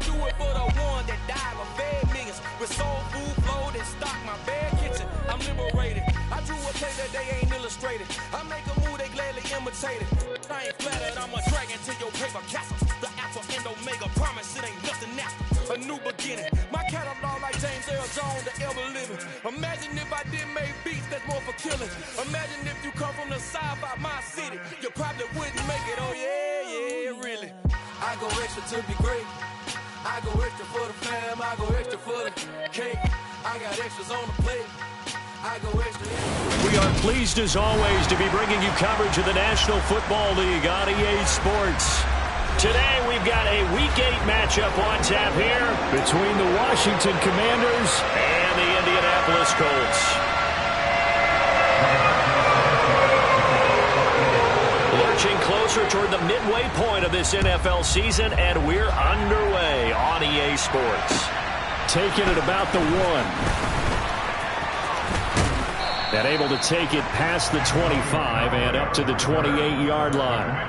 do it for the one that died or fed millions with soul food, flowed, and stocked my bad kitchen. I'm liberated. I drew a play that they ain't illustrated. I make a move, they gladly imitate it. I ain't flattered, I'm a dragon to your paper castle. The alpha and omega, promise it ain't nothing after. A new beginning. My catalog like James Earl Jones, the ever living. Imagine if I didn't make beats that's more for killing. Imagine if you come from the south out my city, you probably wouldn't make it. Oh yeah, really. I go extra to be great. I go extra for the fam. I go extra for the cake. I got extras on the plate. I go extra. We are pleased as always to be bringing you coverage of the National Football League on EA Sports. Today we've got a Week 8 matchup on tap here between the Washington Commanders and the Indianapolis Colts. Lurching closer toward the midway point of this NFL season, and we're underway on EA Sports. Taking it about the 1. And able to take it past the 25 and up to the 28-yard line.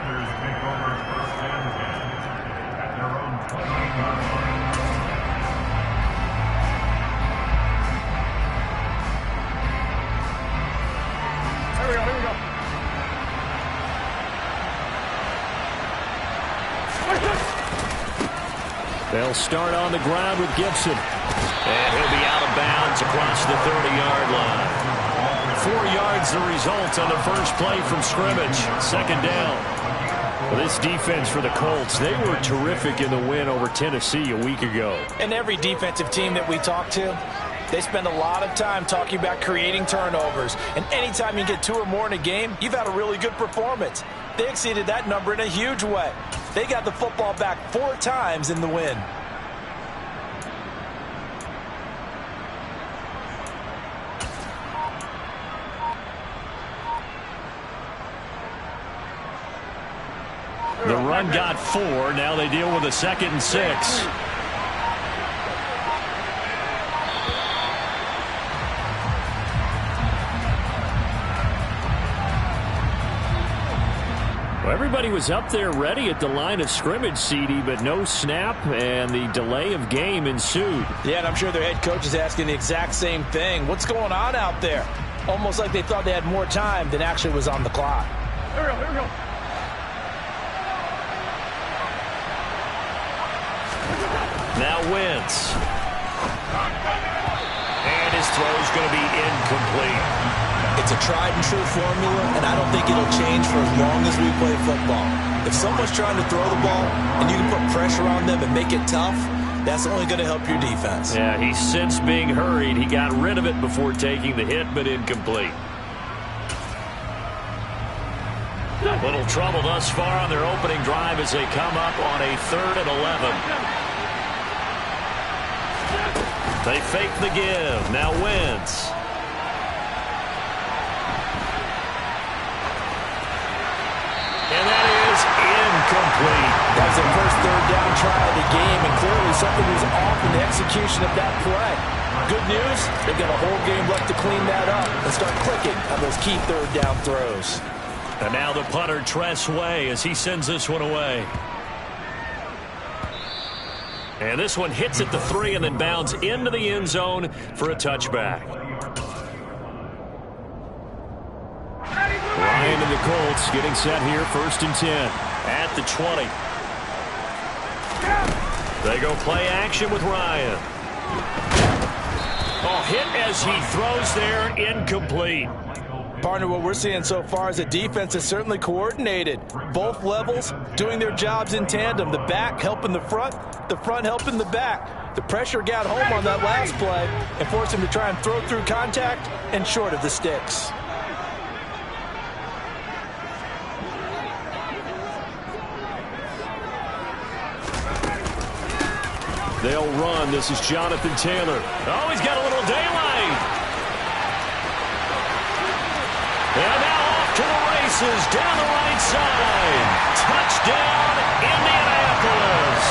They'll start on the ground with Gibson. And he'll be out of bounds across the 30-yard line. 4 yards the result on the first play from scrimmage. Second down. Well, this defense for the Colts, they were terrific in the win over Tennessee a week ago. And every defensive team that we talk to, they spend a lot of time talking about creating turnovers. And anytime you get 2 or more in a game, you've had a really good performance. They exceeded that number in a huge way. They got the football back 4 times in the win. The run got 4. Now they deal with a 2nd and 6. Well, everybody was up there ready at the line of scrimmage, CD, but no snap, and the delay of game ensued. Yeah, and I'm sure their head coach is asking the exact same thing. What's going on out there? Almost like they thought they had more time than actually was on the clock. Here we go, here we go. Now Wentz. And his throw is going to be incomplete. It's a tried-and-true formula, and I don't think it'll change for as long as we play football. If someone's trying to throw the ball and you can put pressure on them and make it tough, that's only going to help your defense. Yeah, he's since being hurried. He got rid of it before taking the hit, but incomplete. Little trouble thus far on their opening drive as they come up on a 3rd and 11. They fake the give. Now Wentz. And that is incomplete. That was their first 3rd down try of the game, and clearly something was off in the execution of that play. Good news, they've got a whole game left to clean that up and start clicking on those key 3rd down throws. And now the punter, Tress Way, as he sends this one away. And this one hits at the 3 and then bounds into the end zone for a touchback. Ryan and the Colts getting set here, 1st and 10 at the 20. They go play action with Ryan. Oh, hit as he throws there, incomplete. Partner, what we're seeing so far is the defense is certainly coordinated. Both levels doing their jobs in tandem. The back helping the front helping the back. The pressure got home on that last play and forced him to try and throw through contact and short of the sticks. They'll run. This is Jonathan Taylor. Oh, he's got a little daylight. And now off to the races down the right side. Touchdown, Indianapolis.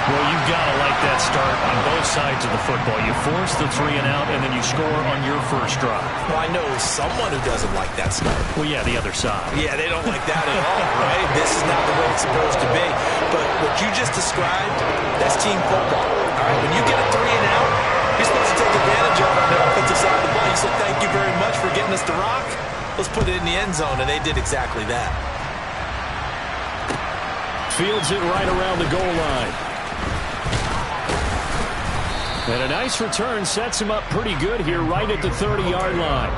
Well, you've gotta like that start on both sides of the football. You force the 3 and out, and then you score on your first drive. Well, I know someone who doesn't like that start. Well, yeah, the other side. Yeah, they don't like that at all, right? This is not the way it's supposed to be. But what you just described, that's team football. All right, when you get a 3 and out, you're supposed to take advantage of it on the offensive side of the ball. You said, thank you very much for getting us to rock. Let's put it in the end zone, and they did exactly that. Fields it right around the goal line. And a nice return sets him up pretty good here right at the 30-yard line.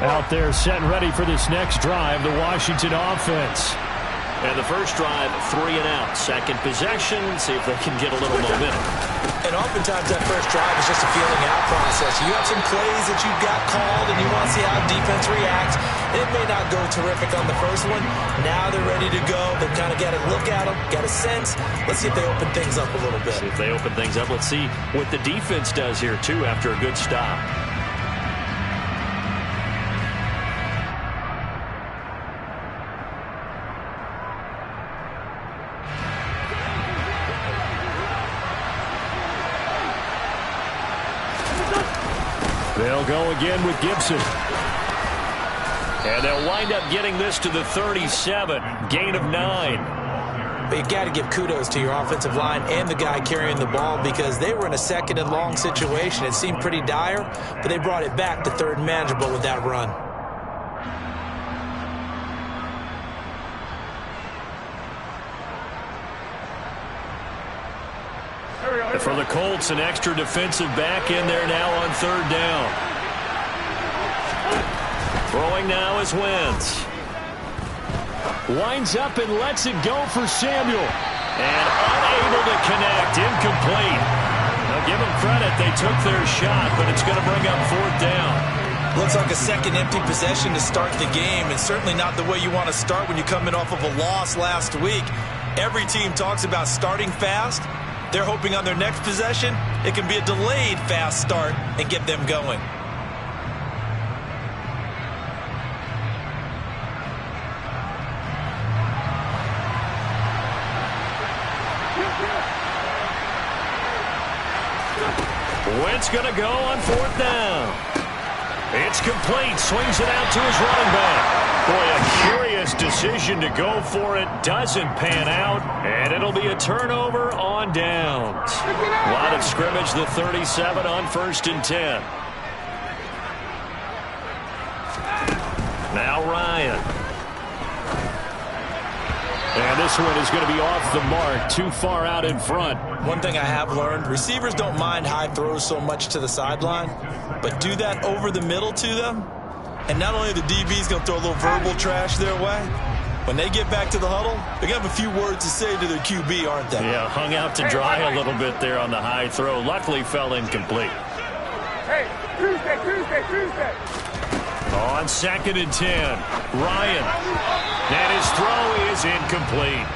Out there set and ready for this next drive, the Washington offense. And the first drive, 3 and out. Second possession, see if they can get a little momentum. And oftentimes that first drive is just a feeling out process. You have some plays that you've got called and you want to see how defense reacts. It may not go terrific on the first one. Now they're ready to go. They've kind of got to look at them, got a sense. Let's see if they open things up a little bit. See if they open things up. Let's see what the defense does here, too, after a good stop. They'll go again with Gibson. And they'll wind up getting this to the 37. Gain of 9. But you got to give kudos to your offensive line and the guy carrying the ball because they were in a second and long situation. It seemed pretty dire, but they brought it back to third and manageable with that run. For the Colts, an extra defensive back in there now on third down. Throwing now is Wentz. Winds up and lets it go for Samuel. And unable to connect. Incomplete. Now give them credit. They took their shot, but it's going to bring up fourth down. Looks like a second empty possession to start the game, and certainly not the way you want to start when you're coming off of a loss last week. Every team talks about starting fast. They're hoping on their next possession, it can be a delayed fast start and get them going. Wentz going to go on fourth down. It's complete. Swings it out to his running back. Boy, a curious decision to go for it. Doesn't pan out. And it'll be a turnover on downs. Line of scrimmage, the 37 on first and 10. Now Ryan. And this one is going to be off the mark. Too far out in front. One thing I have learned, receivers don't mind high throws so much to the sideline, but do that over the middle to them. And not only the DB's going to throw a little verbal trash their way, when they get back to the huddle, they're going to have a few words to say to their QB, aren't they? Yeah, hung out to dry a little bit there on the high throw. Luckily fell incomplete. Hey, Tuesday. On second and 10, Ryan. And his throw is incomplete.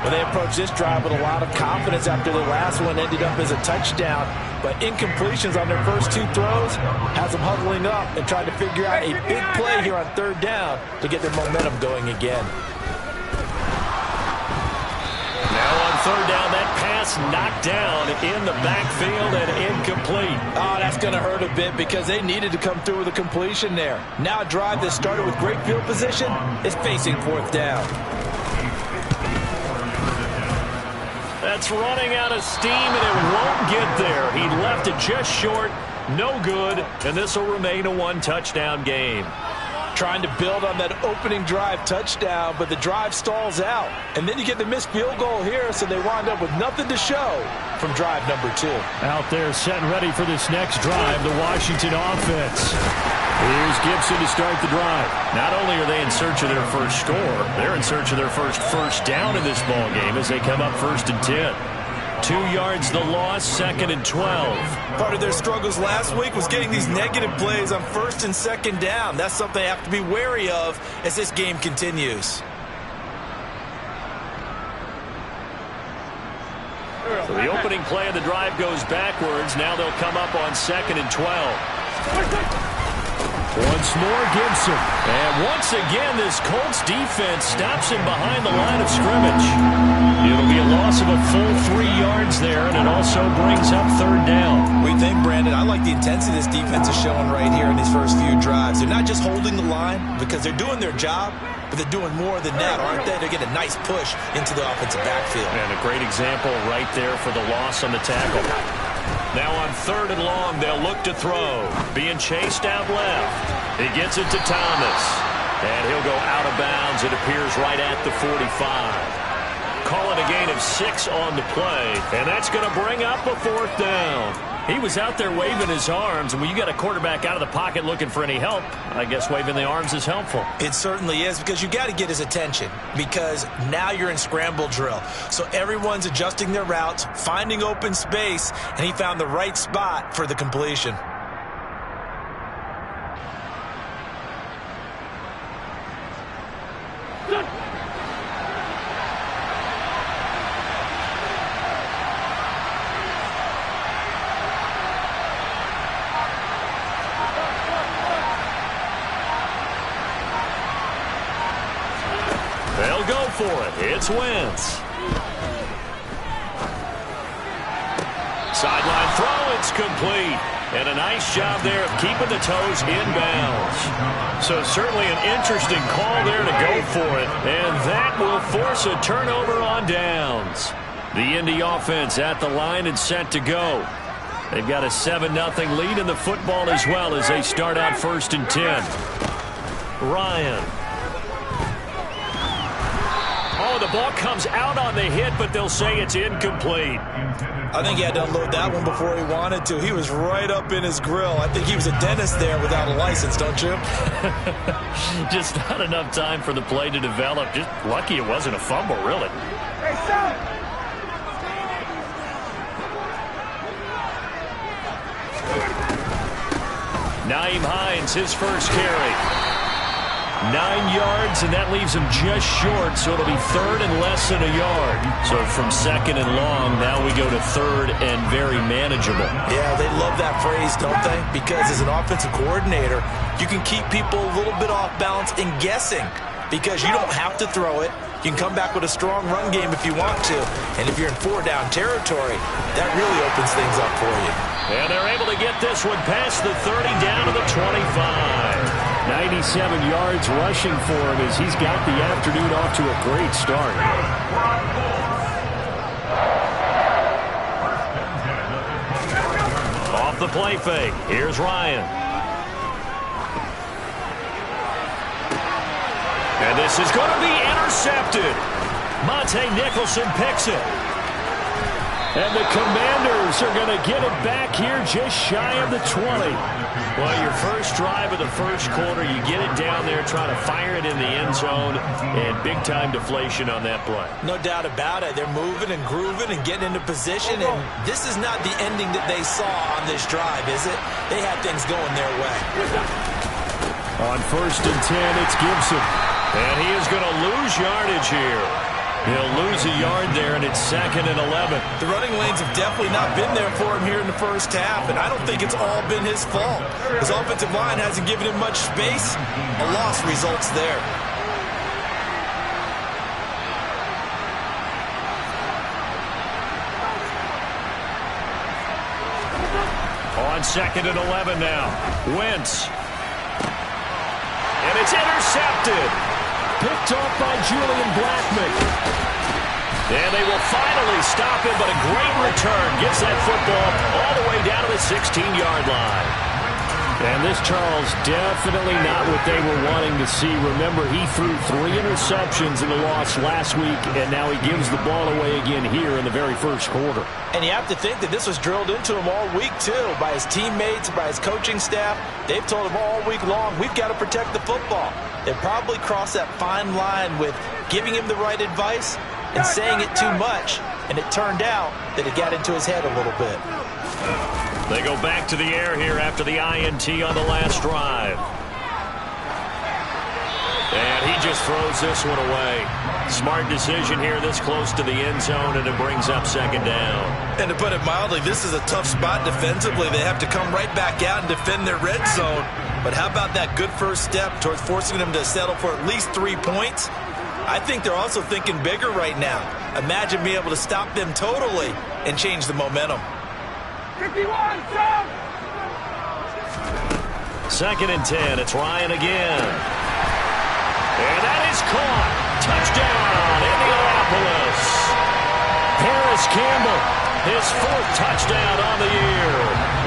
Well, they approached this drive with a lot of confidence after the last one ended up as a touchdown. But incompletions on their first two throws has them huddling up and trying to figure out a big play here on third down to get their momentum going again. Now on third down, that pass knocked down in the backfield and incomplete. Oh, that's going to hurt a bit because they needed to come through with a completion there. Now a drive that started with great field position is facing fourth down. That's running out of steam, and it won't get there. He left it just short. No good, and this will remain a one-touchdown game. Trying to build on that opening drive touchdown, but the drive stalls out. And then you get the missed field goal here, so they wind up with nothing to show from drive number 2. Out there set and ready for this next drive, the Washington offense. Here's Gibson to start the drive. Not only are they in search of their first score, they're in search of their first down in this ball game as they come up first and 10. 2 yards the loss, second and 12. Part of their struggles last week was getting these negative plays on first and second down. That's something they have to be wary of as this game continues. So the opening play of the drive goes backwards. Now they'll come up on second and 12. Once more, Gibson. And once again, this Colts defense stops him behind the line of scrimmage. It'll be a loss of a full 3 yards there, and it also brings up third down. We think, Brandon, I like the intensity this defense is showing right here in these first few drives. They're not just holding the line because they're doing their job, but they're doing more than that, aren't they? They're getting a nice push into the offensive backfield. And a great example right there for the loss on the tackle. Now on 3rd and long, they'll look to throw. Being chased out left. He gets it to Thomas. And he'll go out of bounds. It appears right at the 45. Calling a gain of 6 on the play. And that's going to bring up a 4th down. He was out there waving his arms, and when you got a quarterback out of the pocket looking for any help, I guess waving the arms is helpful. It certainly is, because you got to get his attention, because now you're in scramble drill. So everyone's adjusting their routes, finding open space, and he found the right spot for the completion. They'll go for it. It's Wentz. Sideline throw. It's complete. And a nice job there of keeping the toes inbounds. So certainly an interesting call there to go for it. And that will force a turnover on downs. The Indy offense at the line and set to go. They've got a 7-0 lead in the football as well as they start out 1st and 10. Ryan. Oh, the ball comes out on the hit, but they'll say it's incomplete. I think he had to unload that one before he wanted to. He was right up in his grill. I think he was a dentist there without a license, don't you? Just not enough time for the play to develop. Just lucky it wasn't a fumble, really. Hey, stop! Nyheim Hines, his first carry. 9 yards, and that leaves him just short, so it'll be 3rd and less than a yard. So from 2nd and long, now we go to 3rd and very manageable. Yeah, they love that phrase, don't they? Because as an offensive coordinator, you can keep people a little bit off balance and guessing, because you don't have to throw it. You can come back with a strong run game if you want to. And if you're in 4-down territory, that really opens things up for you. And they're able to get this one past the 30 down to the 25. 97 yards rushing for him as he's got the afternoon off to a great start. Off the play fake. Here's Ryan. And this is going to be intercepted. Monte Nicholson picks it. And the Commanders are going to get it back here just shy of the 20. Well, your first drive of the first quarter, you get it down there, trying to fire it in the end zone, and big-time deflation on that play. No doubt about it. They're moving and grooving and getting into position, and this is not the ending that they saw on this drive, is it? They had things going their way. On 1st and 10, it's Gibson. And he is going to lose yardage here. He'll lose a yard there, and it's 2nd and 11. The running lanes have definitely not been there for him here in the first half, and I don't think it's all been his fault. His offensive line hasn't given him much space. A loss results there. On 2nd and 11 now. Wentz. And it's intercepted. Picked off by Julian Blackman. And they will finally stop him, but a great return. Gets that football all the way down to the 16-yard line. And this, Charles, definitely not what they were wanting to see. Remember, he threw 3 interceptions in the loss last week, and now he gives the ball away again here in the very first quarter. And you have to think that this was drilled into him all week, too, by his teammates, by his coaching staff. They've told him all week long, we've got to protect the football. They probably crossed that fine line with giving him the right advice and saying it too much, and it turned out that it got into his head a little bit. They go back to the air here after the INT on the last drive. And he just just throws this one away. Smart decision here this close to the end zone, and it brings up second down. And to put it mildly, this is a tough spot defensively. They have to come right back out and defend their red zone. But how about that good first step towards forcing them to settle for at least 3 points? I think they're also thinking bigger right now. Imagine being able to stop them totally and change the momentum. 51, jump! Second and 10. It's Ryan again. And that is caught. Touchdown, Indianapolis. Harris Campbell, his 4th touchdown on the year.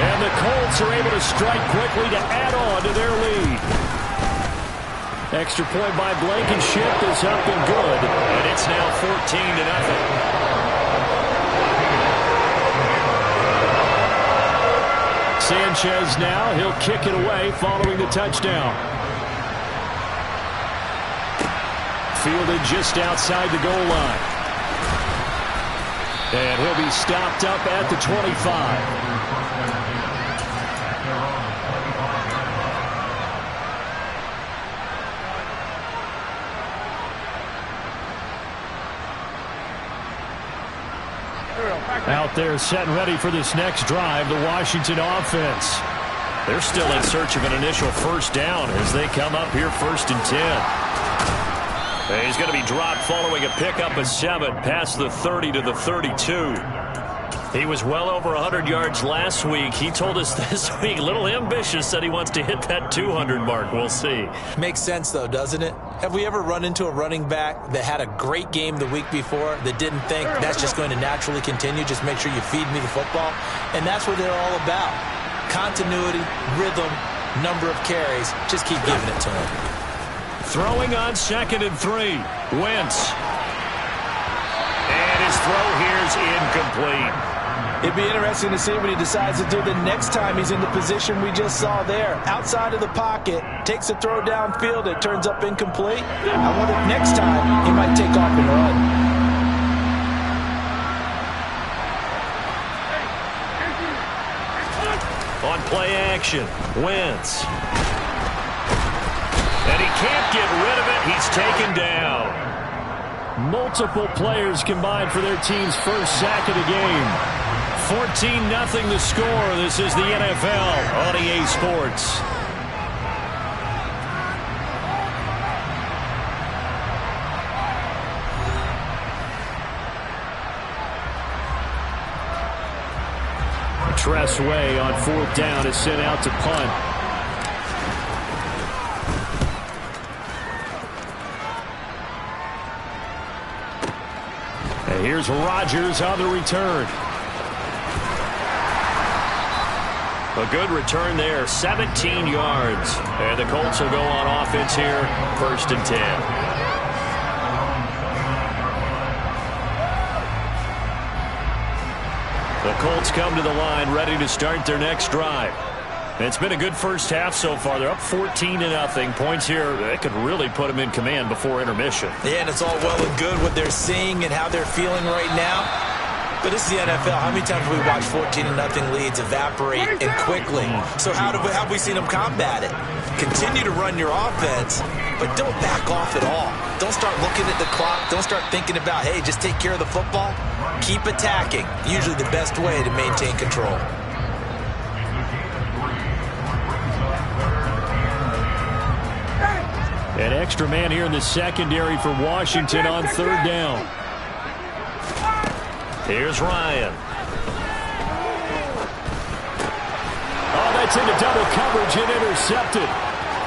And the Colts are able to strike quickly to add on to their lead. Extra point by Blankenship is up and good. And it's now 14-0. Sanchez now, he'll kick it away following the touchdown. Fielded just outside the goal line. And he'll be stopped up at the 25. Out there set and ready for this next drive, the Washington offense. They're still in search of an initial first down as they come up here 1st and 10. He's going to be dropped following a pickup of 7 past the 30 to the 32. He was well over 100 yards last week. He told us this week, a little ambitious, that he wants to hit that 200 mark. We'll see. Makes sense, though, doesn't it? Have we ever run into a running back that had a great game the week before that didn't think that's just going to naturally continue? Just make sure you feed me the football. And that's what they're all about. Continuity, rhythm, number of carries. Just keep giving it to him. Throwing on 2nd and 3. Wentz. And his throw here's incomplete. It'd be interesting to see what he decides to do the next time he's in the position we just saw there. Outside of the pocket, takes a throw downfield, it turns up incomplete. I wonder if next time he might take off and run. On play action, Wentz. And he can't get rid of it. He's taken down. Multiple players combined for their team's first sack of the game. 14-0 the score. This is the NFL on EA Sports. Tressway on 4th down is sent out to punt. And here's Rodgers on the return. A good return there, 17 yards. And the Colts will go on offense here, 1st and 10. The Colts come to the line ready to start their next drive. And it's been a good first half so far. They're up 14-0. Points here, that could really put them in command before intermission. Yeah, and it's all well and good what they're seeing and how they're feeling right now. But this is the NFL. How many times have we watched 14-0 leads evaporate and quickly? So how have we seen them combat it? Continue to run your offense, but don't back off at all. Don't start looking at the clock. Don't start thinking about, hey, just take care of the football. Keep attacking. Usually the best way to maintain control. An extra man here in the secondary for Washington on 3rd down. Here's Ryan. Oh, that's into double coverage and intercepted.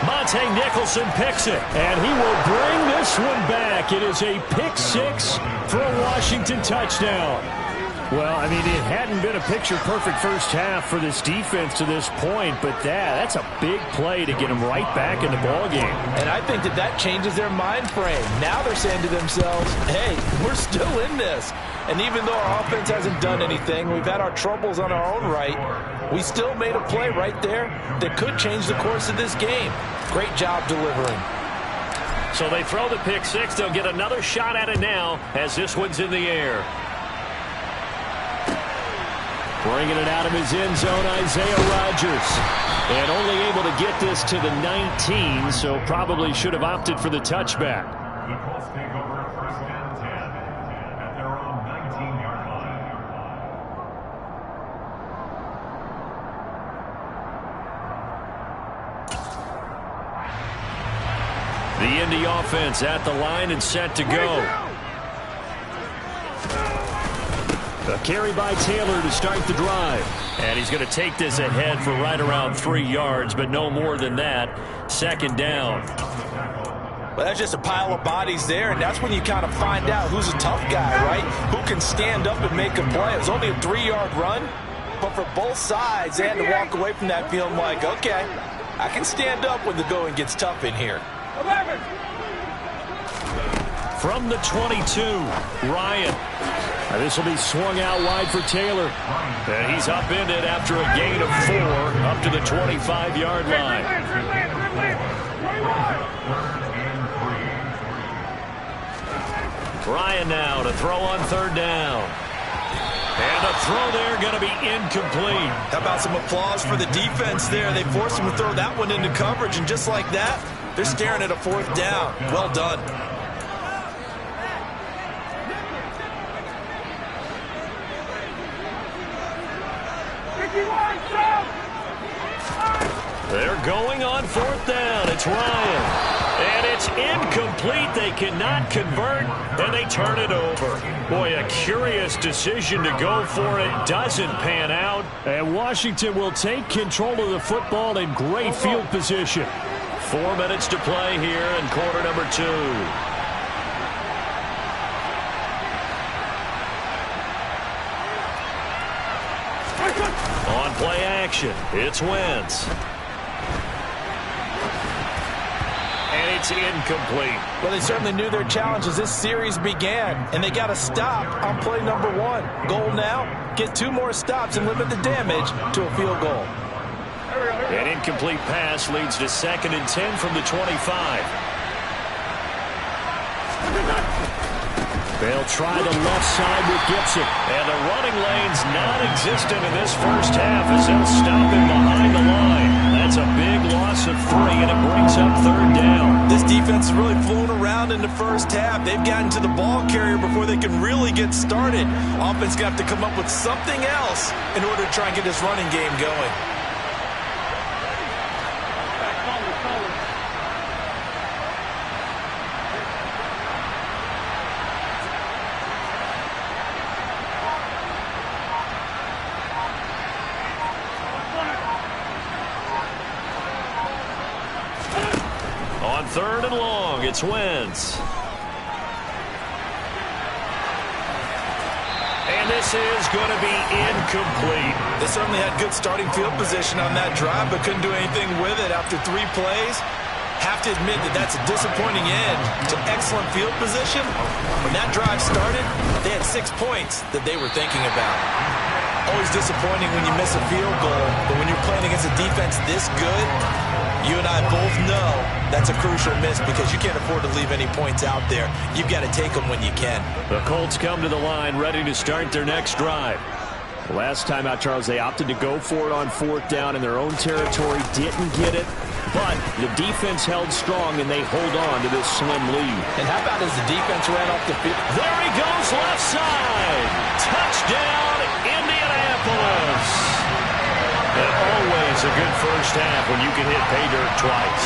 Monte Nicholson picks it, and he will bring this one back. It is a pick 6 for a Washington touchdown. Well, I mean, it hadn't been a picture-perfect first half for this defense to this point, but that's a big play to get them right back in the ballgame. And I think that changes their mind frame. Now they're saying to themselves, hey, we're still in this. And even though our offense hasn't done anything, we've had our troubles on our own right, we still made a play right there that could change the course of this game. Great job delivering. So they throw the pick 6. They'll get another shot at it now as this one's in the air. Bringing it out of his end zone, Isaiah Rodgers. And only able to get this to the 19, so probably should have opted for the touchback. The Colts take over at 1st and 10 at their own 19-yard line. The Indy offense at the line and set to go. A carry by Taylor to start the drive. And he's going to take this ahead for right around 3 yards, but no more than that. 2nd down. Well, that's just a pile of bodies there, and that's when you kind of find out who's a tough guy, right? Who can stand up and make a play. It was only a 3-yard run, but for both sides, they had to walk away from that feeling like, okay, I can stand up when the going gets tough in here. 11. From the 22, Ryan. This will be swung out wide for Taylor. And he's upended after a gain of 4 up to the 25-yard line. Ryan now to throw on 3rd down. And a throw there going to be incomplete. How about some applause for the defense there? They forced him to throw that one into coverage, and just like that, they're staring at a 4th down. Well done. They're going on 4th down. It's Ryan. And it's incomplete. They cannot convert, and they turn it over. Boy, a curious decision to go for it. Doesn't pan out. And Washington will take control of the football in great field position. 4 minutes to play here in quarter number 2. On play action, it's Wentz. And it's incomplete. Well, they certainly knew their challenge as this series began, and they got to stop on play number 1. Goal now, get 2 more stops and limit the damage to a field goal. An incomplete pass leads to 2nd and 10 from the 25. They'll try the left side with Gibson. And the running lane's non-existent in this first half as they'll stop him behind the line. That's a big loss of 3, and it brings up 3rd down. This defense has really flown around in the first half. They've gotten to the ball carrier before they can really get started. Offense got to come up with something else in order to try and get this running game going. On 3rd and long, it's Wentz. And this is going to be incomplete. They certainly had good starting field position on that drive, but couldn't do anything with it after 3 plays. Have to admit that that's a disappointing end to excellent field position. When that drive started, they had 6 points that they were thinking about. Always disappointing when you miss a field goal, but when you're playing against a defense this good, you and I both know that's a crucial miss because you can't afford to leave any points out there. You've got to take them when you can. The Colts come to the line ready to start their next drive. Last time out, Charles, they opted to go for it on 4th down in their own territory. Didn't get it, but the defense held strong, and they hold on to this slim lead. And how about as the defense ran off the field? There he goes, left side. Touchdown, Indianapolis. And always a good first half when you can hit pay dirt twice.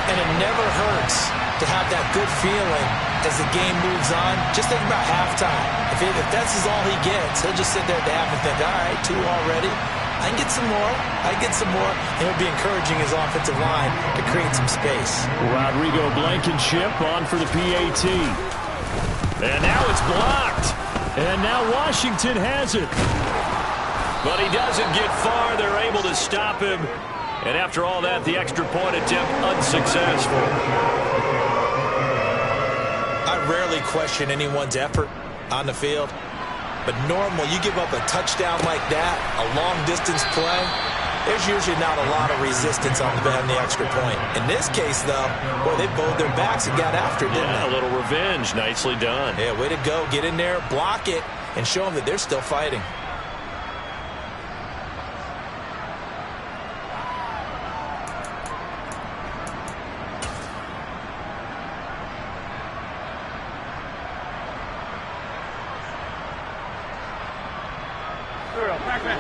And it never hurts to have that good feeling as the game moves on. Just think about halftime. If that's all he gets, he'll just sit there at the half and think, all right, 2 already. I can get some more. I can get some more. And he'll be encouraging his offensive line to create some space. Rodrigo Blankenship on for the PAT. And now it's blocked. And now Washington has it. But he doesn't get far. They're able to stop him. And after all that, the extra point attempt unsuccessful. I rarely question anyone's effort on the field. But normal, you give up a touchdown like that, a long-distance play, there's usually not a lot of resistance on the extra point. In this case, though, boy, they bowed their backs and got after it, didn't they? A little revenge. Nicely done. Yeah, way to go. Get in there, block it, and show them that they're still fighting.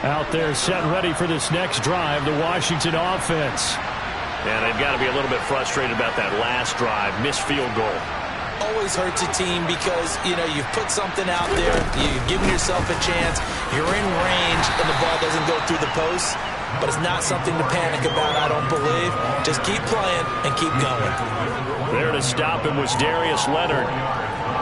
Out there set and ready for this next drive, the Washington offense. And they've got to be a little bit frustrated about that last drive, missed field goal. Always hurts a team because, you've put something out there, you've given yourself a chance, you're in range, and the ball doesn't go through the post. But it's not something to panic about, I don't believe. Just keep playing and keep going. There to stop him was Darius Leonard.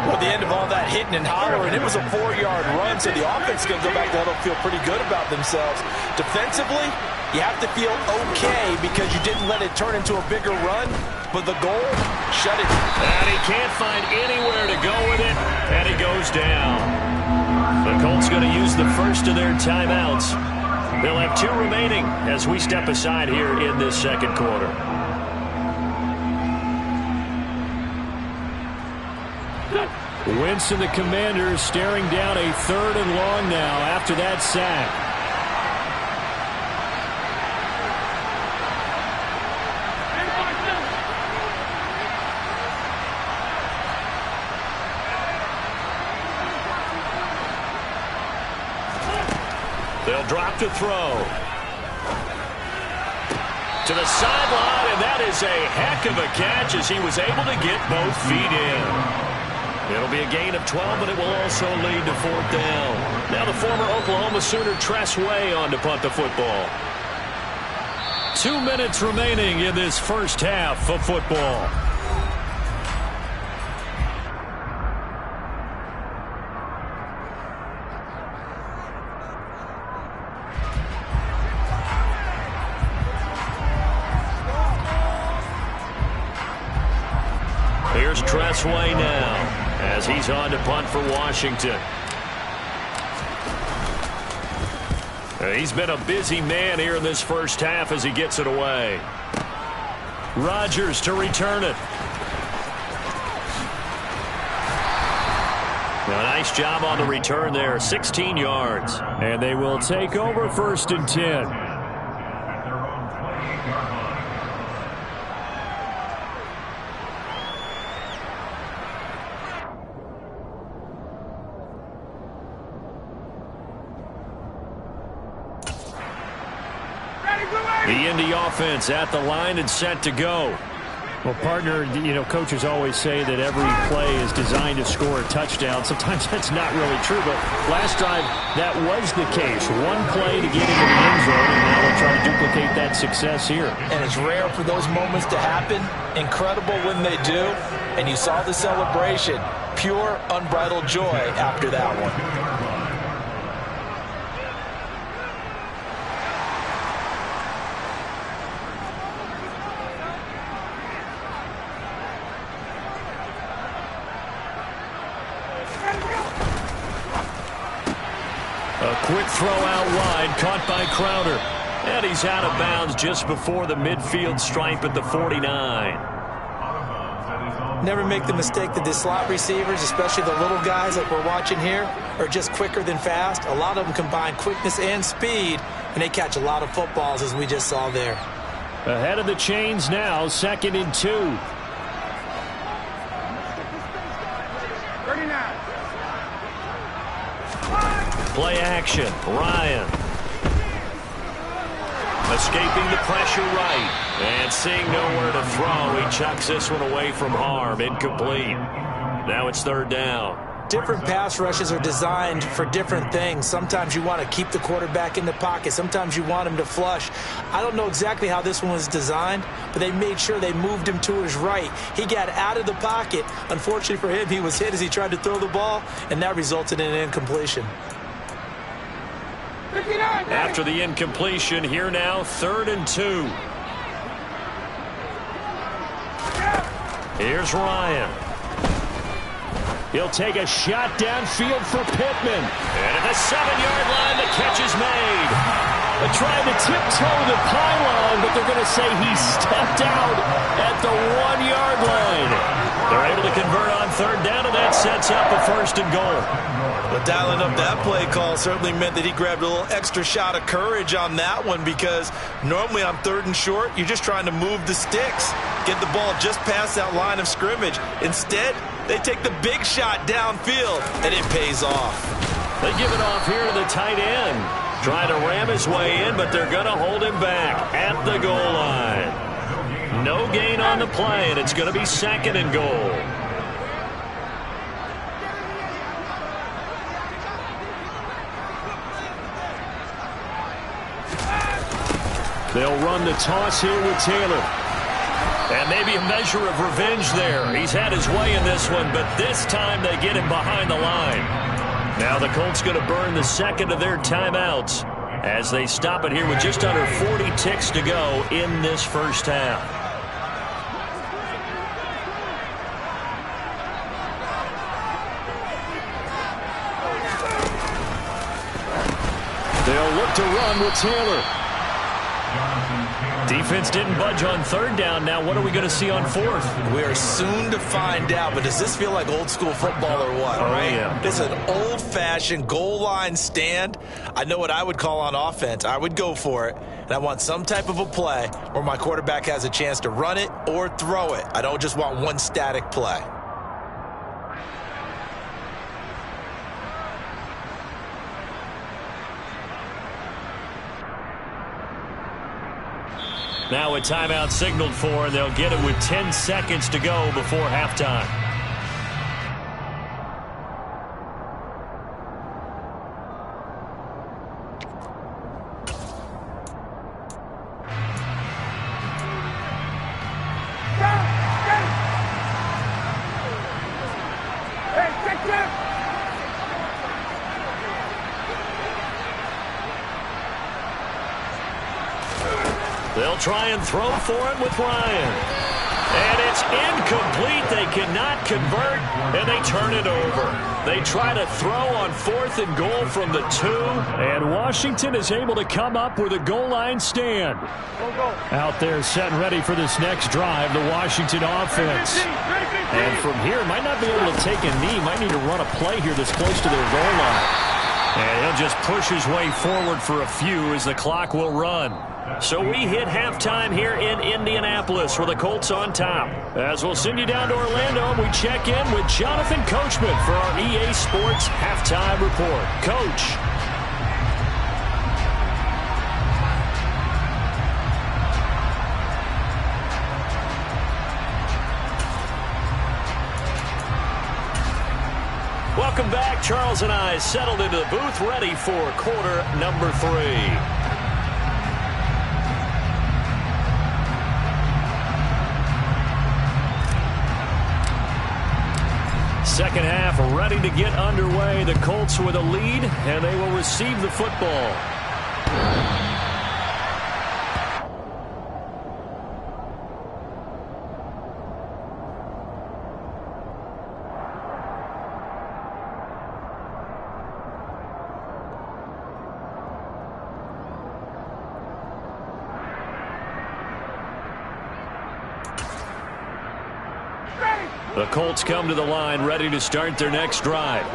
Well, the end of all that hitting and hollering, it was a 4-yard run, so the offense is going to go back to huddle, feel pretty good about themselves. Defensively, you have to feel okay because you didn't let it turn into a bigger run, but the goal, shut it. And he can't find anywhere to go with it, and he goes down. The Colts going to use the first of their timeouts. They'll have 2 remaining as we step aside here in this second quarter. Wentz and the Commanders staring down a 3rd and long now after that sack. They'll drop to throw. To the sideline, and that is a heck of a catch as he was able to get both feet in. It'll be a gain of 12, but it will also lead to 4th down. Now the former Oklahoma Sooner Tress Way on to punt the football. 2 minutes remaining in this first half of football. Here's Tress Way now as he's on to punt for Washington. He's been a busy man here in this first half as he gets it away. Rodgers to return it. A nice job on the return there, 16 yards. And they will take over 1st and 10. The Indy offense at the line and set to go. Well, partner, coaches always say that every play is designed to score a touchdown. Sometimes that's not really true, but last drive, that was the case. One play to get into the end zone, and now they'll try to duplicate that success here. And it's rare for those moments to happen. Incredible when they do. And you saw the celebration. Pure, unbridled joy after that one. Quick throw out wide, caught by Crowder. And he's out of bounds just before the midfield stripe at the 49. Never make the mistake that the slot receivers, especially the little guys like we're watching here, are just quicker than fast. A lot of them combine quickness and speed, and they catch a lot of footballs, as we just saw there. Ahead of the chains now, 2nd and 2. 39. Play action, Ryan. Escaping the pressure right. And seeing nowhere to throw, he chucks this one away from harm. Incomplete. Now it's 3rd down. Different pass rushes are designed for different things. Sometimes you want to keep the quarterback in the pocket. Sometimes you want him to flush. I don't know exactly how this one was designed, but they made sure they moved him to his right. He got out of the pocket. Unfortunately for him, he was hit as he tried to throw the ball, and that resulted in an incompletion. After the incompletion, here now, 3rd and 2. Here's Ryan. He'll take a shot downfield for Pittman. And at the 7-yard line, the catch is made. They're trying to tiptoe the pylon, but they're going to say he stepped out at the 1-yard line. They're able to convert on 3rd down, and that sets up a 1st and goal. But dialing up that play call certainly meant that he grabbed a little extra shot of courage on that one, because normally on 3rd and short, you're just trying to move the sticks, get the ball just past that line of scrimmage. Instead, they take the big shot downfield, and it pays off. They give it off here to the tight end. Trying to ram his way in, but they're going to hold him back at the goal line. No gain on the play, and it's going to be 2nd and goal. They'll run the toss here with Taylor. And maybe a measure of revenge there. He's had his way in this one, but this time they get him behind the line. Now the Colts going to burn the 2nd of their timeouts as they stop it here with just under 40 ticks to go in this first half. They'll look to run with Taylor. Defense didn't budge on 3rd down. Now what are we going to see on 4th? We are soon to find out, but does this feel like old school football or what? Oh, right? Yeah. This is an old-fashioned goal line stand. I know what I would call on offense. I would go for it, and I want some type of a play where my quarterback has a chance to run it or throw it. I don't just want one static play. Now a timeout signaled for, and they'll get it with 10 seconds to go before halftime. They'll try and throw for it with Ryan. And it's incomplete. They cannot convert, and they turn it over. They try to throw on 4th and goal from the 2. And Washington is able to come up with a goal line stand. Out there set and ready for this next drive, the Washington offense. And from here, might not be able to take a knee. Might need to run a play here this close to their goal line. And he'll just push his way forward for a few as the clock will run. So we hit halftime here in Indianapolis with the Colts on top. As we'll send you down to Orlando, we check in with Jonathan Coachman for our EA Sports Halftime Report. Coach. Welcome back. Charles and I settled into the booth ready for quarter number 3. Second half ready to get underway. The Colts with a lead, and they will receive the football. The Colts come to the line ready to start their next drive.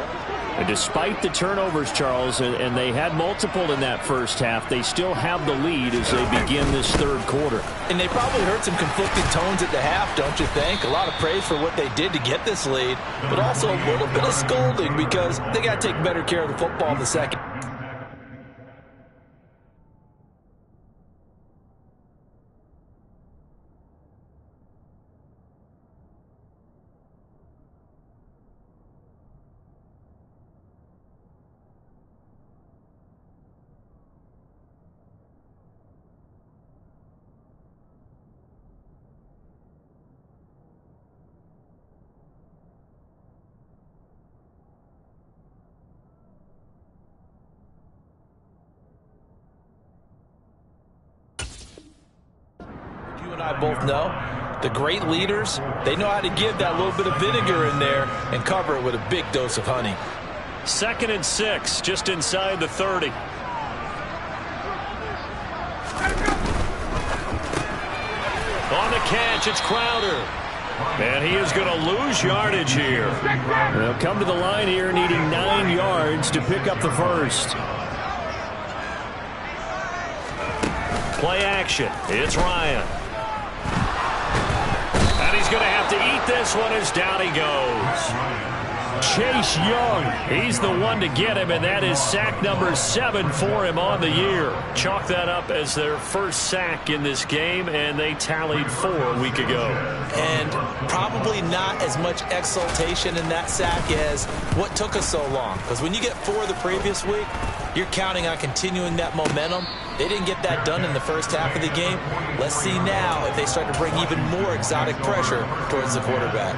And despite the turnovers, Charles, and they had multiple in that first half, they still have the lead as they begin this 3rd quarter. And they probably heard some conflicting tones at the half, don't you think? A lot of praise for what they did to get this lead, but also a little bit of scolding because they got to take better care of the football in the second. I both know the great leaders, they know how to give that little bit of vinegar in there and cover it with a big dose of honey. 2nd and 6, just inside the 30. On the catch, it's Crowder. And he is going to lose yardage here. They'll come to the line here needing 9 yards to pick up the first. Play action. It's Ryan. And he's going to have to eat this one as down he goes. Chase Young, he's the one to get him, and that is sack number 7 for him on the year. Chalk that up as their first sack in this game, and they tallied 4 a week ago. And probably not as much exultation in that sack as what took us so long. Because when you get 4 the previous week, you're counting on continuing that momentum. They didn't get that done in the first half of the game. Let's see now if they start to bring even more exotic pressure towards the quarterback.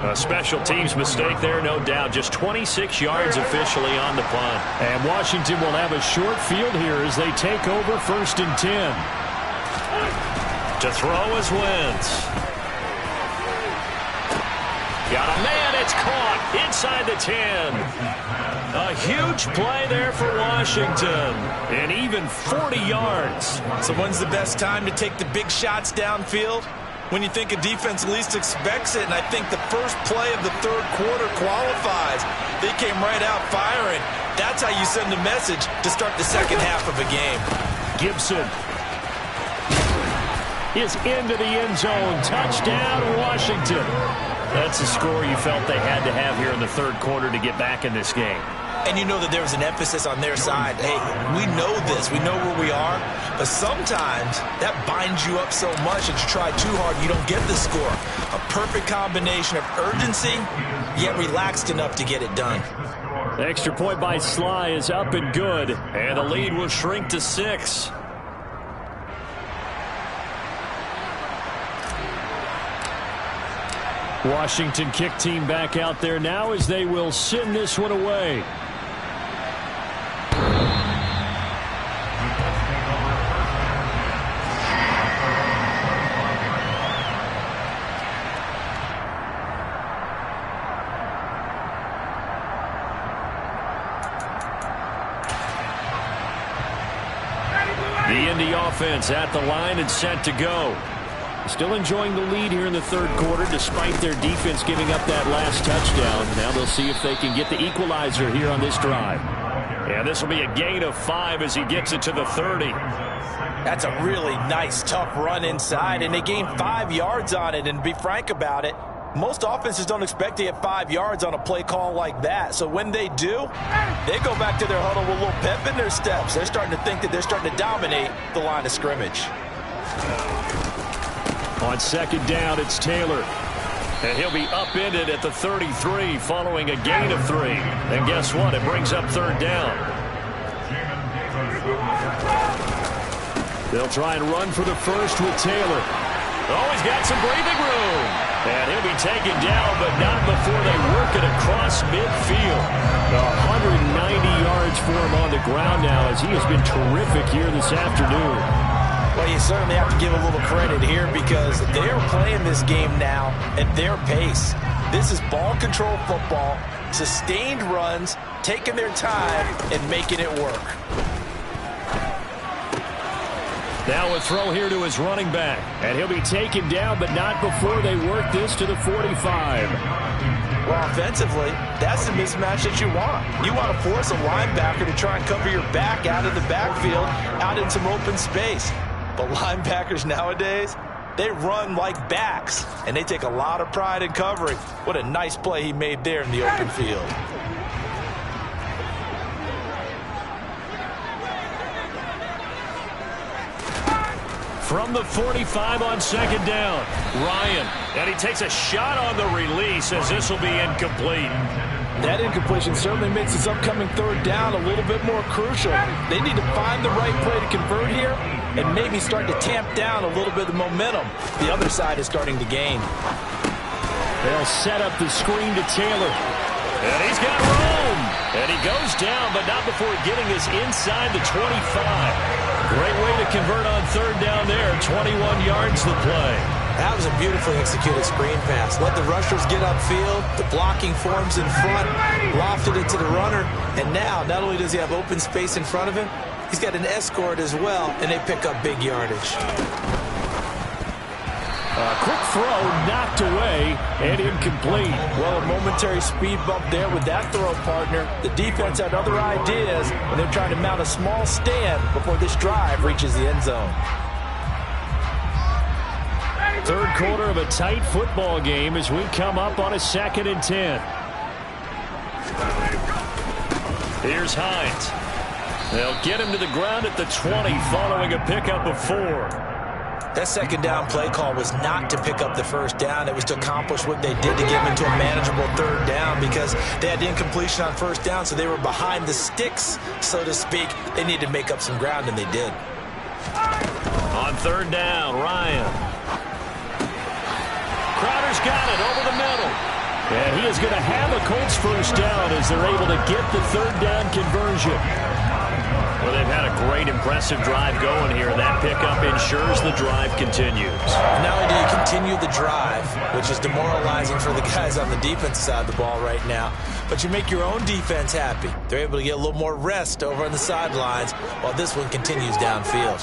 A special teams mistake there, no doubt. Just 26 yards officially on the punt. And Washington will have a short field here as they take over 1st and 10. To throw is Wentz. Got a man, it's caught inside the 10. A huge play there for Washington. And even 40 yards. So when's the best time to take the big shots downfield? When you think a defense least expects it, and I think the first play of the 3rd quarter qualifies. They came right out firing. That's how you send a message to start the second half of a game. Gibson is into the end zone. Touchdown, Washington. That's a score you felt they had to have here in the 3rd quarter to get back in this game. And you know that there was an emphasis on their side. Hey, we know this. We know where we are. But sometimes that binds you up so much that you try too hard and you don't get the score. A perfect combination of urgency, yet relaxed enough to get it done. The extra point by Sly is up and good. And the lead will shrink to 6. Washington kick team back out there now as they will send this one away. The Indy offense at the line and set to go. Still enjoying the lead here in the 3rd quarter despite their defense giving up that last touchdown. Now they'll see if they can get the equalizer here on this drive. And this will be a gain of 5 as he gets it to the 30. That's a really nice, tough run inside, and they gained 5 yards on it. And to be frank about it, most offenses don't expect to get 5 yards on a play call like that. So when they do, they go back to their huddle with a little pep in their steps. They're starting to think that they're starting to dominate the line of scrimmage. On 2nd down, it's Taylor. And he'll be upended at the 33 following a gain of 3. And guess what? It brings up 3rd down. They'll try and run for the first with Taylor. Oh, he's got some breathing room. And he'll be taken down, but not before they work it across midfield. 190 yards for him on the ground now as he has been terrific here this afternoon. Well, you certainly have to give a little credit here because they're playing this game now at their pace. This is ball control football, sustained runs, taking their time, and making it work. Now a throw here to his running back. And he'll be taken down, but not before they work this to the 45. Well, offensively, that's the mismatch that you want. You want to force a linebacker to try and cover your back out of the backfield, out in some open space. But linebackers nowadays, they run like backs, and they take a lot of pride in covering. What a nice play he made there in the open field. From the 45 on 2nd down, Ryan. And he takes a shot on the release as this will be incomplete. That incompletion certainly makes this upcoming 3rd down a little bit more crucial. They need to find the right play to convert here and maybe start to tamp down a little bit of momentum. The other side is starting to gain. They'll set up the screen to Taylor. And he's got room. And he goes down, but not before getting us inside the 25. Great way to convert on 3rd down there. 21 yards the play. That was a beautifully executed screen pass. Let the rushers get upfield. The blocking forms in front. Lofted it to the runner. And now, not only does he have open space in front of him, he's got an escort as well, and they pick up big yardage. A quick throw knocked away and incomplete. Well, a momentary speed bump there with that throw partner. The defense had other ideas, and they're trying to mount a small stand before this drive reaches the end zone. 3rd quarter of a tight football game as we come up on a 2nd and 10. Here's Hines. They'll get him to the ground at the 20 following a pickup of 4. That second down play call was not to pick up the first down. It was to accomplish what they did to get them into a manageable third down because they had incompletion on first down, so they were behind the sticks, so to speak. They needed to make up some ground, and they did. On third down, Ryan. Crowder's got it over the middle. And he is going to have a Colts first down as they're able to get the third down conversion. Well, they've had a great, impressive drive going here. That pickup ensures the drive continues. Not only do you continue the drive, which is demoralizing for the guys on the defensive side of the ball right now, but you make your own defense happy. They're able to get a little more rest over on the sidelines while this one continues downfield.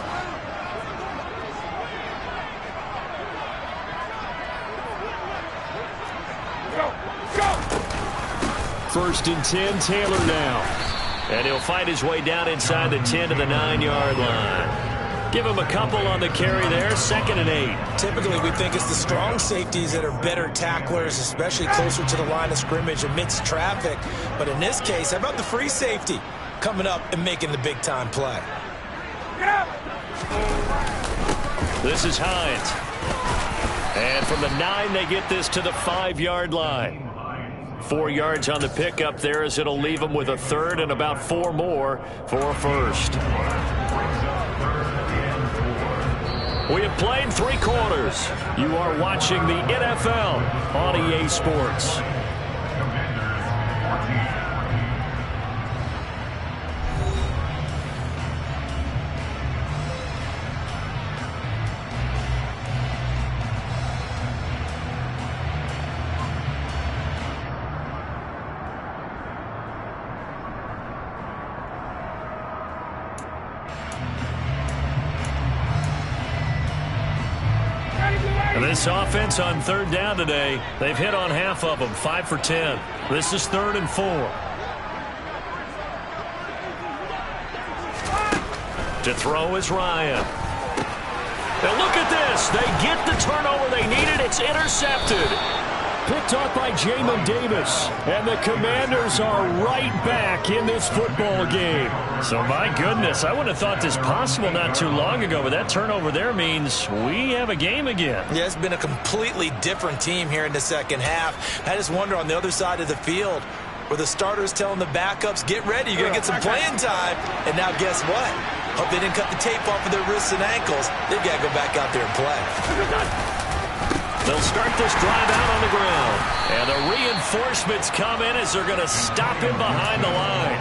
First and 10, Taylor now. And he'll fight his way down inside the 10 to the 9-yard line. Give him a couple on the carry there, 2nd and 8. Typically, we think it's the strong safeties that are better tacklers, especially closer to the line of scrimmage amidst traffic. But in this case, how about the free safety coming up and making the big-time play? This is Hines. And from the 9, they get this to the 5-yard line. 4 yards on the pickup there as it'll leave them with a third and about 4 more for a first. We have played 3 quarters. You are watching the NFL on EA Sports. This offense on third down today, they've hit on half of them, 5 for 10. This is 3rd and 4. To throw is Ryan. And look at this. They get the turnover they needed. It's intercepted. Picked off by Jamin Davis. And the Commanders are right back in this football game. So, my goodness, I wouldn't have thought this possible not too long ago, but that turnover there means we have a game again. Yeah, it's been a completely different team here in the second half. I just wonder on the other side of the field where the starters telling the backups, get ready, you're going to get some playing time. And now guess what? Hope they didn't cut the tape off of their wrists and ankles. They've got to go back out there and play. They'll start this drive out on the ground. And the reinforcements come in as they're going to stop him behind the line.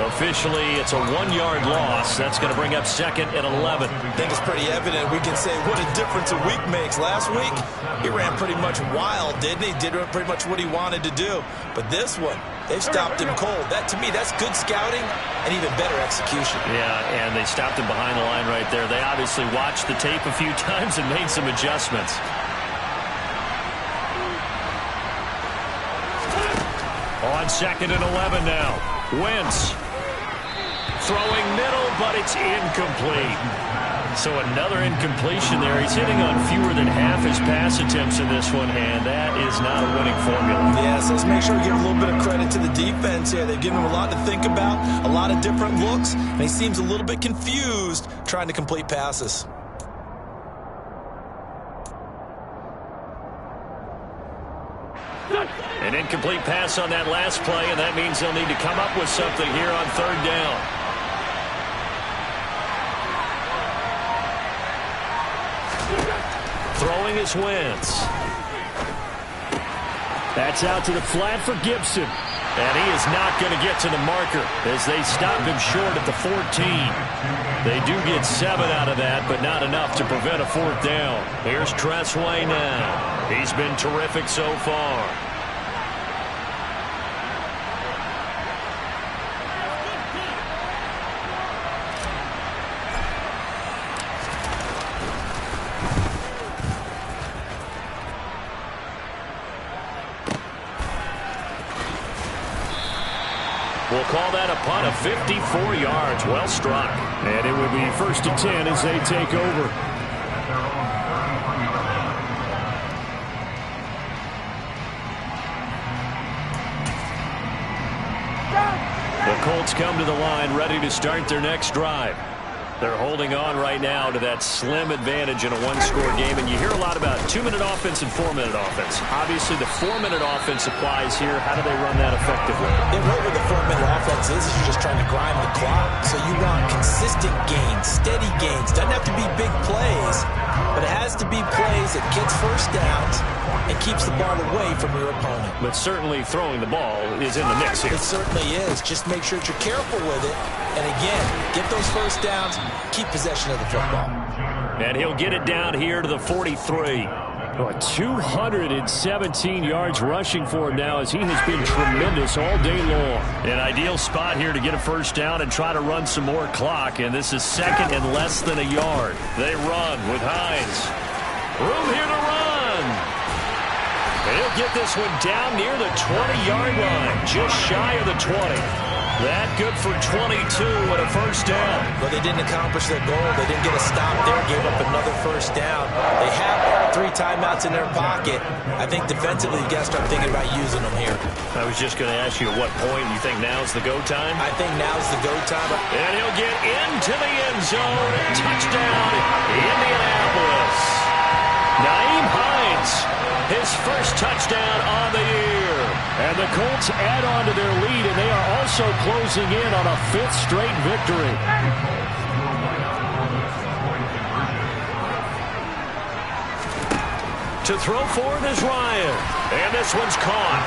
Officially, it's a 1-yard loss. That's going to bring up 2nd and 11. I think it's pretty evident. We can say what a difference a week makes. Last week, he ran pretty much wild, didn't he? Did pretty much what he wanted to do. But this one, they've stopped him cold. That, to me, that's good scouting and even better execution. Yeah, and they stopped him behind the line right there. They obviously watched the tape a few times and made some adjustments. On 2nd and 11 now. Wentz throwing middle, but it's incomplete. So another incompletion there. He's hitting on fewer than half his pass attempts in this one, and that is not a winning formula. Yeah, so let's make sure we give a little bit of credit to the defense here. They've given him a lot to think about, a lot of different looks, and he seems a little bit confused trying to complete passes. An incomplete pass on that last play, and that means they'll need to come up with something here on third down. Throwing is Wentz. That's out to the flat for Gibson. And he is not going to get to the marker as they stop him short at the 14. They do get 7 out of that, but not enough to prevent a 4th down. Here's Tressway now. He's been terrific so far. We'll call that a punt of 54 yards. Well struck. And it will be 1st and 10 as they take over. Colts come to the line ready to start their next drive. They're holding on right now to that slim advantage in a one-score game, and you hear a lot about 2-minute offense and 4-minute offense. Obviously, the 4-minute offense applies here. How do they run that effectively? The way with the 4-minute offense is you're just trying to grind the clock. So you want consistent gains, steady gains. Doesn't have to be big plays, but it has to be plays that gets first downs and keeps the ball away from your opponent. But certainly throwing the ball is in the mix here. It certainly is. Just make sure that you're careful with it. And again, get those first downs, keep possession of the football. And he'll get it down here to the 43. 217 yards rushing for him now as he has been tremendous all day long. An ideal spot here to get a first down and try to run some more clock. And this is second and less than a yard. They run with Hines. Room here to run. And he'll get this one down near the 20-yard line, just shy of the 20. That good for 22 and a first down. But they didn't accomplish their goal. They didn't get a stop there, gave up another first down. They have all 3 timeouts in their pocket. I think defensively you got to start thinking about using them here. I was just going to ask you at what point you think now's the go time? I think now's the go time. And he'll get into the end zone. Touchdown, Indianapolis. Naeem Hines, his first touchdown on the year. And the Colts add on to their lead, and they are also closing in on a 5th straight victory. To throw for it is Ryan. And this one's caught.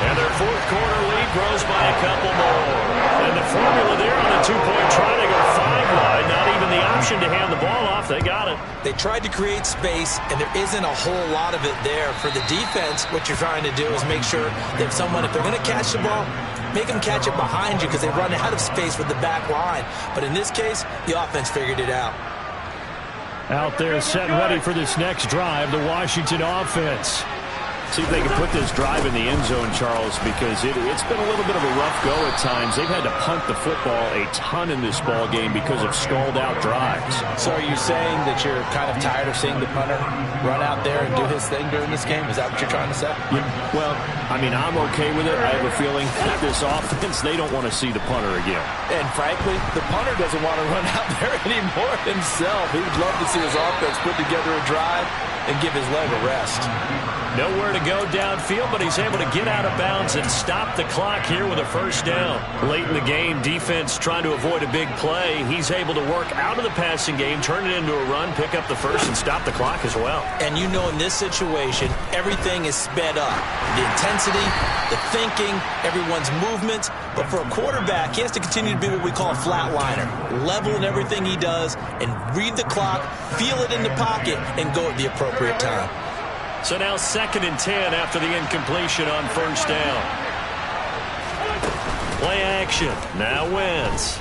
And their 4th quarter lead grows by a couple more. And the formula there on the 2-point try to go 5 wide. Not even the option to hand the ball off. They got it. They tried to create space, and there isn't a whole lot of it there. For the defense, what you're trying to do is make sure that if they're going to catch the ball, make them catch it behind you because they run out of space with the back line. But in this case, the offense figured it out. Out there set ready for this next drive, the Washington offense. See if they can put this drive in the end zone, Charles, because it's been a little bit of a rough go at times. They've had to punt the football a ton in this ball game because of stalled-out drives. So are you saying that you're kind of tired of seeing the punter run out there and do his thing during this game? Is that what you're trying to say? Yeah, well, I mean, I'm okay with it. I have a feeling that this offense, they don't want to see the punter again. And frankly, the punter doesn't want to run out there anymore himself. He would love to see his offense put together a drive and give his leg a rest. Nowhere to go downfield, but he's able to get out of bounds and stop the clock here with a first down. Late in the game, defense trying to avoid a big play. He's able to work out of the passing game, turn it into a run, pick up the first, and stop the clock as well. And you know in this situation, everything is sped up. The intensity, the thinking, everyone's movement. But for a quarterback, he has to continue to be what we call a flatliner. Level in everything he does and read the clock, feel it in the pocket, and go at the appropriate time. So now 2nd and 10 after the incompletion on first down. Play action. Now Wentz.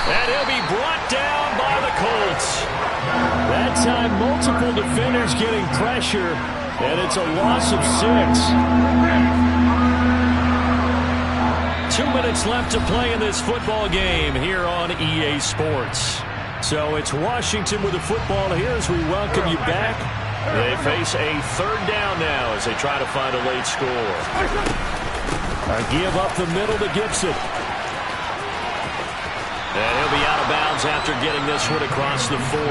And he'll be brought down by the Colts. That time, multiple defenders getting pressure, and it's a loss of 6. 2 minutes left to play in this football game here on EA Sports. So it's Washington with the football here as we welcome you back. They face a 3rd down now as they try to find a late score. A give up the middle to Gibson. And he'll be out of bounds after getting this one across the 40.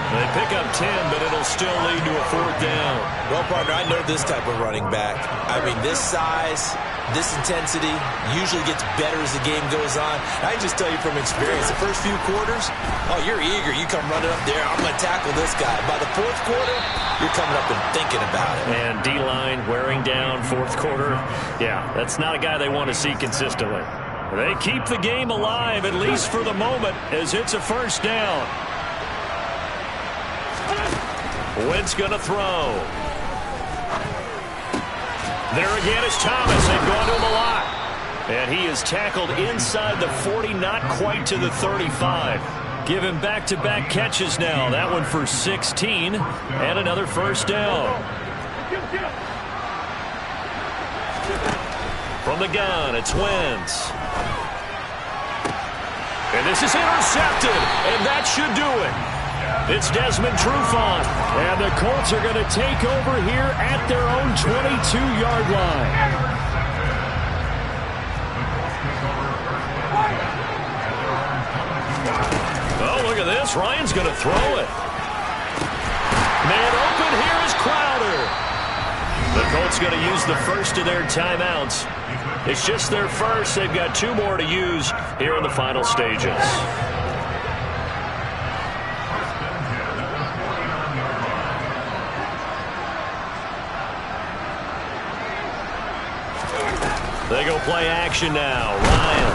They pick up 10, but it'll still lead to a 4th down. Well, partner, I know this type of running back. I mean, this size, this intensity usually gets better as the game goes on. I can just tell you from experience, the first few quarters, oh, you're eager. You come running up there. I'm going to tackle this guy. By the 4th quarter, you're coming up and thinking about it. And D-line wearing down 4th quarter. Yeah, that's not a guy they want to see consistently. They keep the game alive, at least for the moment, as it's a first down. Wentz going to throw. There again is Thomas. They've gone to him a lot. And he is tackled inside the 40, not quite to the 35. Give him back-to-back catches now. That one for 16 and another first down. From the gun, it's Wentz. And this is intercepted, and that should do it. It's Desmond Trufant, and the Colts are going to take over here at their own 22-yard line. Oh, look at this. Ryan's going to throw it. Man open here is Crowder. The Colts going to use the first of their timeouts. It's just their first. They've got 2 more to use here in the final stages. They go play action now. Ryan.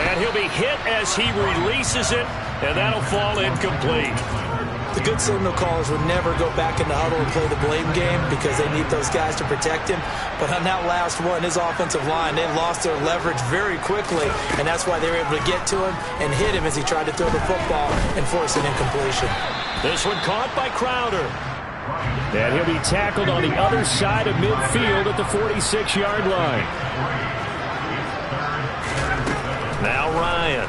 And he'll be hit as he releases it, and that'll fall incomplete. The good signal callers would never go back in the huddle and play the blame game because they need those guys to protect him. But on that last one, his offensive line, they lost their leverage very quickly, and that's why they were able to get to him and hit him as he tried to throw the football and force an incompletion. This one caught by Crowder. And he'll be tackled on the other side of midfield at the 46-yard line. Now Ryan.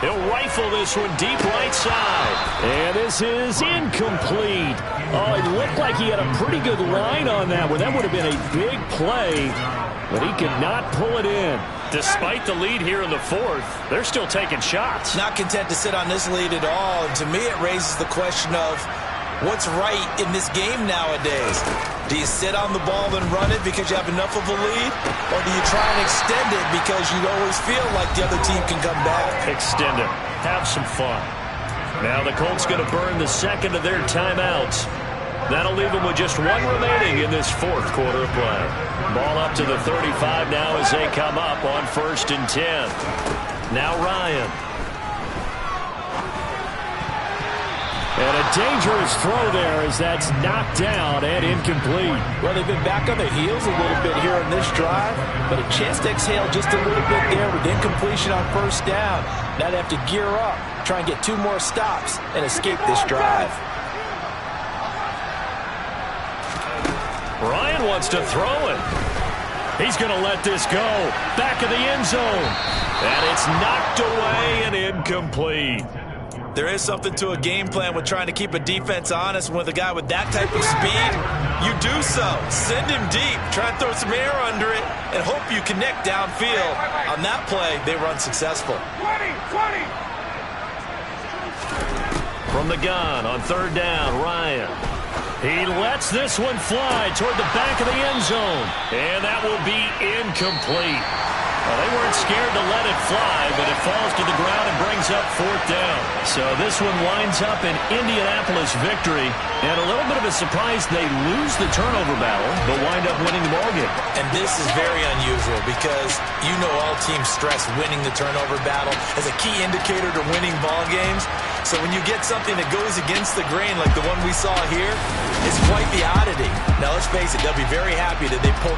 He'll rifle this one deep right side. And this is incomplete. Oh, it looked like he had a pretty good line on that one. That would have been a big play, but he could not pull it in. Despite the lead here in the 4th, they're still taking shots. Not content to sit on this lead at all. And to me, it raises the question of what's right in this game nowadays. Do you sit on the ball and run it because you have enough of a lead? Or do you try and extend it because you always feel like the other team can come back? Extend it. Have some fun. Now the Colts going to burn the second of their timeouts. That'll leave them with just 1 remaining in this 4th quarter of play. Ball up to the 35 now as they come up on 1st and 10. Now Ryan. And a dangerous throw there as that's knocked down and incomplete. Well, they've been back on their heels a little bit here on this drive, but a chance to exhale just a little bit there with incompletion on 1st down. Now they have to gear up, try and get 2 more stops and escape this drive. Ryan wants to throw it. He's going to let this go. Back of the end zone. And it's knocked away and incomplete. There is something to a game plan with trying to keep a defense honest. With a guy with that type of speed, you do so. Send him deep. Try and throw some air under it and hope you connect downfield. On that play, they were unsuccessful. 20. From the gun on 3rd down, Ryan. He lets this one fly toward the back of the end zone. And that will be incomplete. Well, they weren't scared to let it fly, but it falls to the ground and brings up 4th down. So this one winds up an Indianapolis victory. And a little bit of a surprise, they lose the turnover battle, but wind up winning the ballgame. And this is very unusual because you know all teams stress winning the turnover battle as a key indicator to winning ball games. So when you get something that goes against the grain like the one we saw here, it's quite the oddity. Now let's face it, they'll be very happy that they pulled the